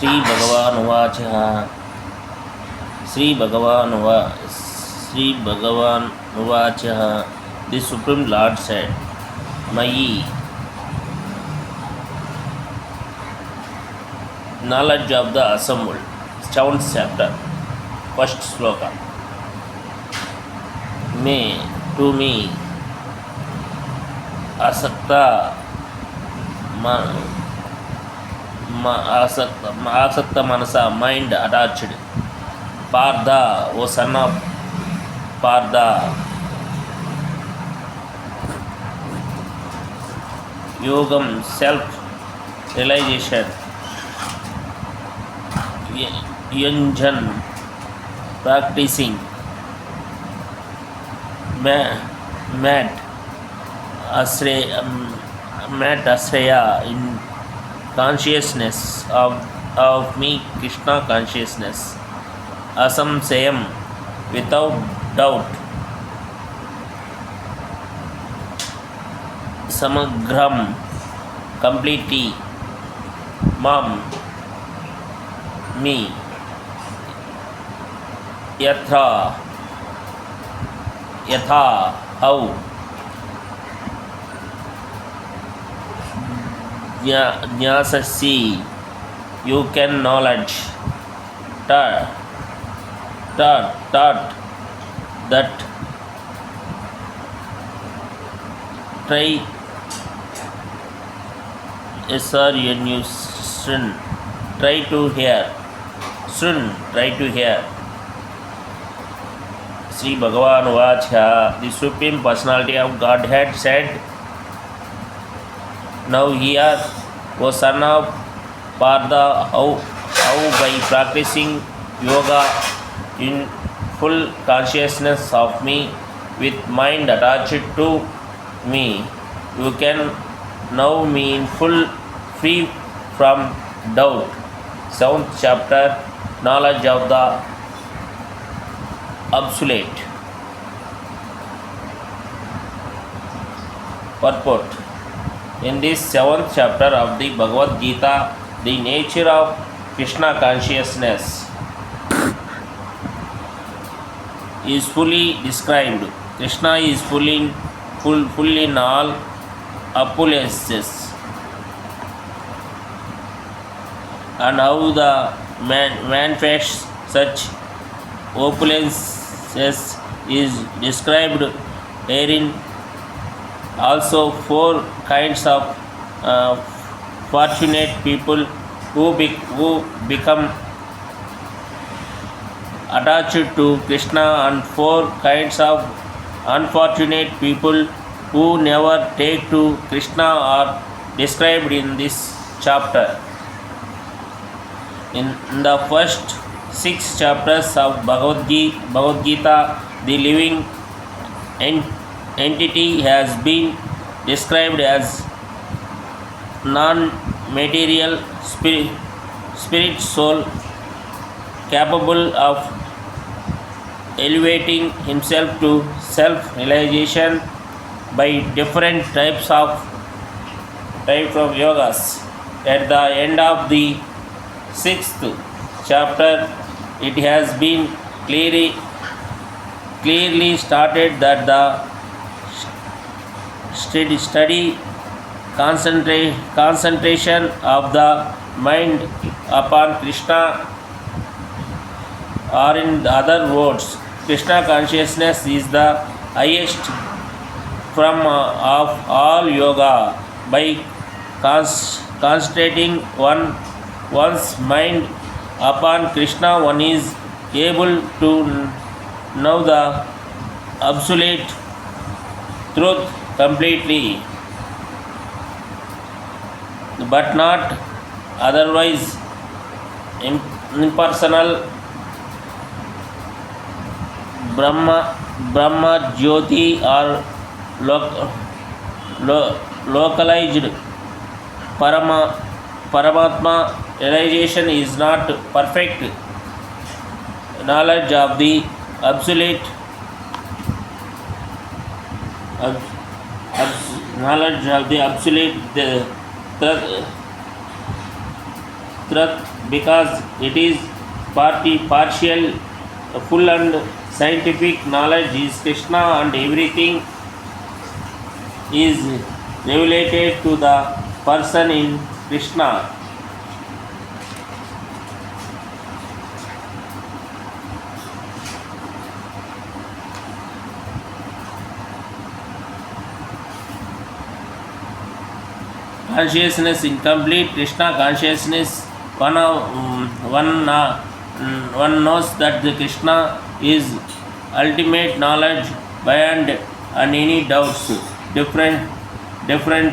श्रीभगवानुवाच श्रीभगवानुवाच The Supreme Lord said, My knowledge of the assembled. 7th chapter, first sloka. To me, asakta manasa, mind attached. Partha, O son of Partha, yogam, self-realization, yunjan, practicing, mat asreya, in consciousness of me, Krishna consciousness, asamsayam, without doubt, samagram, completely, mam, me, yatha, how, jnasasi, you can knowledge, tat, that, try, try to hear, try to hear. Sri Bhagavan Vacha, the Supreme Personality of Godhead said, Now here, O son of Partha, how by practicing yoga in full consciousness of me, with mind attached to me, you can know me in full, free from doubt. 7th chapter, knowledge of the absolute. Purport. In this 7th chapter of the Bhagavad Gita, the nature of Krishna consciousness is fully described. Krishna is full in all opulences, and how the man manifests such opulences is described herein. Also, 4 kinds of fortunate people who become attached to Krishna, and 4 kinds of unfortunate people who never take to Krishna are described in this chapter. In the first 6 chapters of Bhagavad Gita, the living entity has been described as non-material spirit soul, capable of elevating himself to self-realization by different types of yogas. At the end of the 6th chapter, it has been clearly stated that the steady concentration of the mind upon Krishna, or in other words, Krishna consciousness is the highest form of all yoga. By concentrating one's mind upon Krishna, one is able to know the absolute truth completely, but not otherwise. Impersonal Brahma Jyoti or localized Paramatma realization is not perfect knowledge of the absolute truth because it is partial, full and scientific knowledge is Krishna and everything is related to the person in Krishna. Consciousness incomplete. Krishna consciousness. One knows that the Krishna is ultimate knowledge beyond and any doubts. Different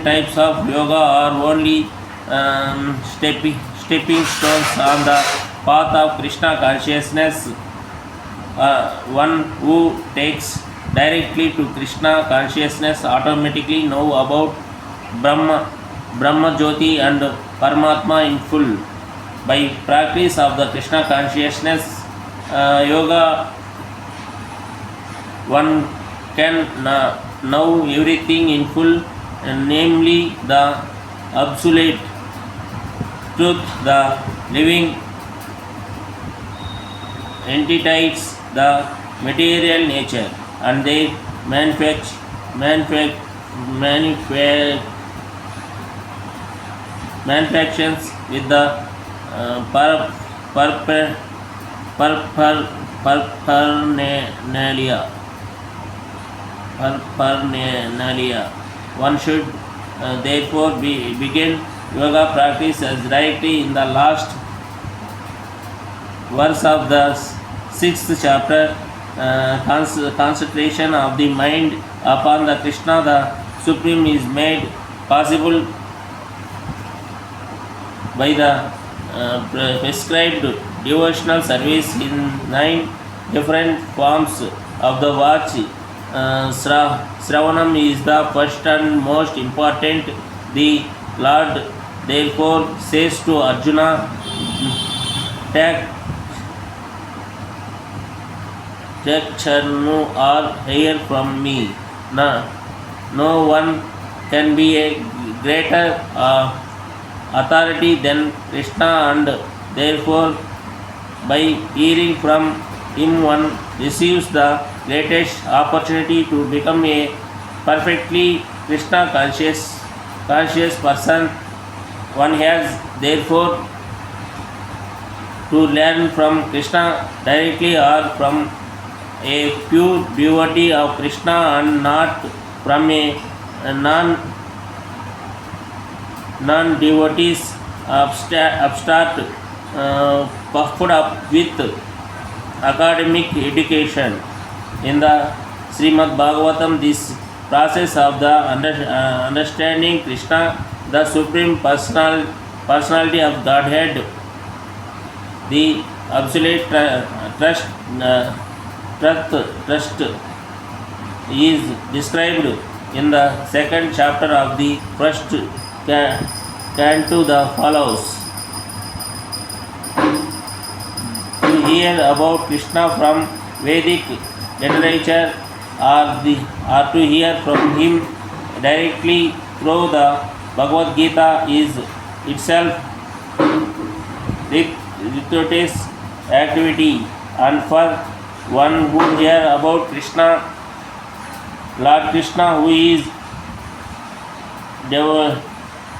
types of yoga are only stepping stones on the path of Krishna consciousness. One who takes directly to Krishna consciousness automatically know about Brahma Jyoti and Paramatma in full. By practice of the Krishna consciousness yoga, one can know everything in full, namely the absolute truth, the living entities, the material nature, and their manufactions with the paraphernalia. One should therefore begin yoga practice as directly in the last verse of the sixth chapter. Concentration of the mind upon the Krishna, the Supreme, is made possible by the prescribed devotional service in 9 different forms of the watch. Sravanam is the first and most important. The Lord therefore says to Arjuna, take Charnu or hear from me. No one can be a greater authority than Krishna, and therefore by hearing from him one receives the greatest opportunity to become a perfectly Krishna conscious person. One has therefore to learn from Krishna directly or from a pure devotee of Krishna and not from a non-devotees upstart puffed up with academic education. In the Srimad Bhagavatam, this process of the understanding Krishna, the Supreme Personality of Godhead, the absolute trust is described in the second chapter of the first canto. The follows. To hear about Krishna from Vedic literature or to hear from him directly through the Bhagavad Gita is itself gratuitous activity, and for one who hear about Krishna, Lord Krishna, who is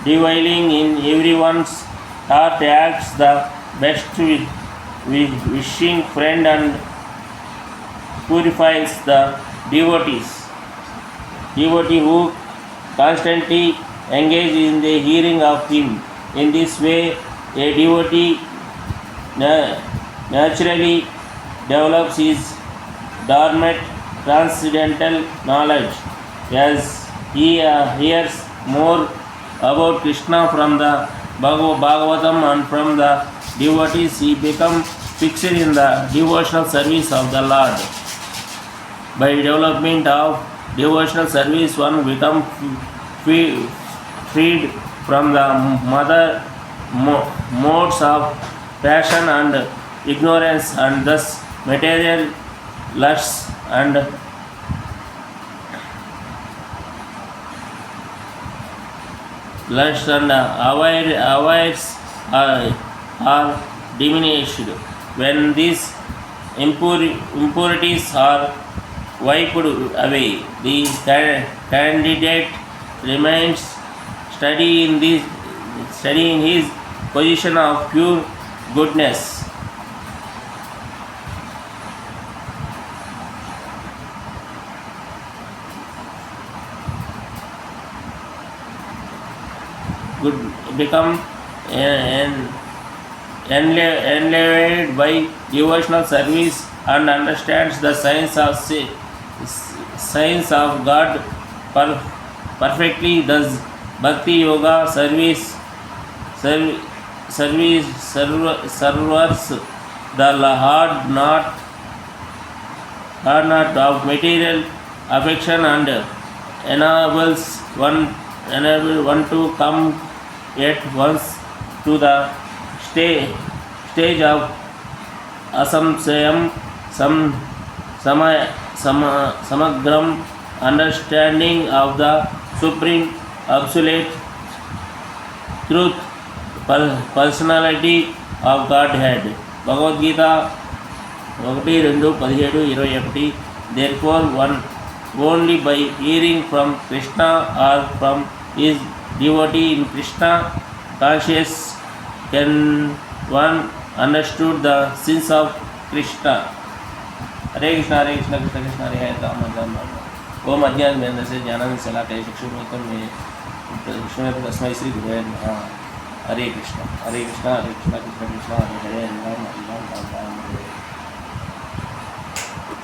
dwelling in everyone's heart, acts the best with wishing friend and purifies the devotee who constantly engage in the hearing of him. In this way, a devotee naturally develops his dormant transcendental knowledge. As he hears more about Krishna from the Bhagavatam and from the devotees, he becomes fixed in the devotional service of the Lord. By development of devotional service, one becomes freed from the mother modes of passion and ignorance, and thus material lusts and avoids are diminished. When these impurities are wiped away, the candidate remains steady in his position of pure goodness. Good become enlivened by devotional service and understands the science of God perfectly. Thus, Bhakti Yoga serves the hard not of material affection and enables one to come at once to the stage of asamsayam samagram understanding of the supreme absolute truth personality of Godhead. Bhagavad Gita 1:2-17-21. Therefore, only by hearing from Krishna or from his devotee in Krishna conscious can one understood the sins of Krishna. Hare Krishna, Krishna Krishna, Hare Hare, Rama Rama. ओम अज्ञान में से ज्ञान सला के चक्षुर्मिलितं में तस्मै श्री गुरुवे नमः. हरे कृष्ण कृष्ण कृष्ण, हरे हरे, राम राम राम राम.